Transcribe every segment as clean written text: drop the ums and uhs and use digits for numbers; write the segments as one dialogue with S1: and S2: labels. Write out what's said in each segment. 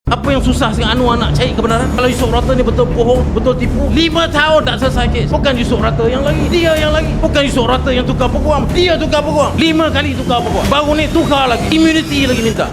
S1: Apa yang susah sekarang Anwar nak cari kebenaran? Kalau Yusof Rata ni betul bohong, betul tipu, 5 tahun tak selesai kes. Bukan Yusof Rata yang lagi, dia yang lagi. Bukan Yusof Rata yang tukar peguam, dia tukar peguam. 5 kali tukar peguam. Baru ni tukar lagi, immunity lagi minta.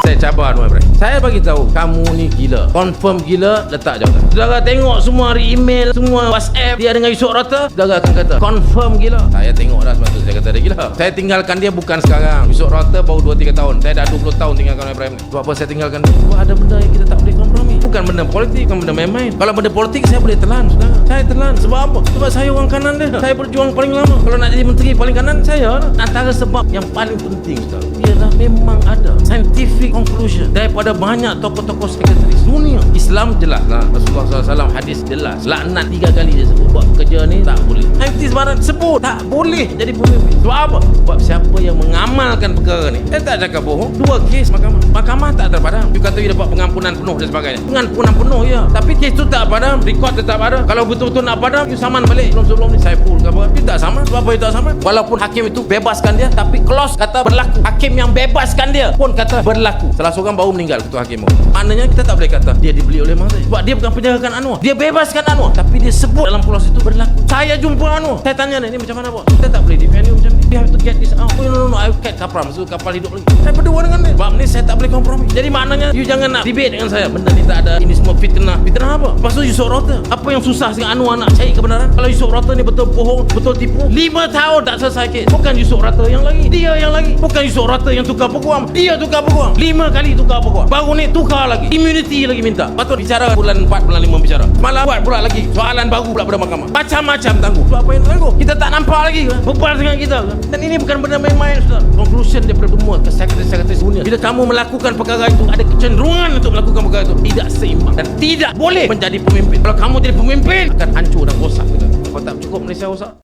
S1: Saya cabar Anwar Ibrahim. Saya bagi tahu kamu ni gila. Confirm gila, letak jawatan. Saudara tengok semua hari email, semua WhatsApp dia dengan Yusof Rata, saudara akan kata confirm gila. Saya tengok dah sebab tu saya kata dia gila. Saya tinggalkan dia bukan sekarang. Yusof Rata baru 2-3 tahun. Saya dah 20 tahun tinggalkan Anwar Ibrahim ni. Sebab apa saya tinggalkan dia? Sebab ada benda yang kita tak boleh kompromi. Bukan benda politik, bukan benda main-main. Kalau benda politik saya boleh telan, saudara. Saya telan sebab apa? Sebab saya orang kanan dia. Saya berjuang paling lama. Kalau nak jadi menteri paling kanan saya lah. Antara sebab yang paling penting, saudara, ialah memang ada scientific conclusion daripada banyak tokoh-tokoh sekretaris dunia. Islam jelas lah, Rasulullah SAW hadis jelas, laknat 3 kali dia sebut. Buat kerja ni tak boleh. Saintis barat sebut tak boleh jadi pemimpin. Sebab apa? Sebab siapa yang mengamalkan perkara ni, dia tak cakap bohong. 2 kes mahkamah tak terpadam. You kata you dapat pengampunan penuh dan sebagainya. Pengampunan penuh ya, tapi kes tu tak padam, rekod tetap ada. Kalau betul-betul nak padam, you saman balik. Sebelum ni saya full ke apa, you tak saman. Sebab apa you tak saman? Walaupun hakim itu bebaskan dia, tapi clause kata berlaku. Hakim yang bebaskan dia pun kata berlaku. Salah seorang baru meninggal, ketua hakim. Maknanya kita tak boleh kata dia dibeli oleh Mak Zahid. Sebab dia bukan penjarakan Anwar, dia bebaskan Anwar, tapi dia sebut dalam clause itu berlaku. Saya jumpa Anwar, saya tanya dia, ni macam mana bos? Kita tak boleh defend you macam ni. We have to get this out. Oh, no, I cat kapal, maksud kapal hidup lagi. Saya berdua dengan dia. Sebab ni saya tak boleh kompromi. Jadi maknanya you jangan nak debate dengan saya. Benda ni tak ada, ini semua fitnah. Fitnah apa? Lepas tu Yusof Rata. Apa yang susah sekarang Anwar nak cari kebenaran? Kalau Yusof Rata ni betul bohong, betul tipu, 5 tahun tak selesai kes. Bukan Yusof Rata yang lagi, dia yang lagi. Bukan Yusof Rata yang tukar peguam, dia tukar peguam. 5 kali tukar peguam. Baru ni tukar lagi, immunity lagi minta. Patut bicara bulan 4, bulan 5 bicara. Malah buat pula lagi soalan baru pula pada mahkamah. Macam-macam tangguh. Sebab apa yang tangguh? Kita tak nampak lagi ke? Beban dengan kita ke? Dan ini bukan benda main-main, saudara. Conclusion daripada semua sekretaris dunia. Bila kamu melakukan perkara itu, ada kecenderungan untuk melakukan perkara itu tidak seimbang dan tidak boleh menjadi pemimpin. Kalau kamu jadi pemimpin, akan hancur dan rosak. Kalau tak cukup Malaysia rosak.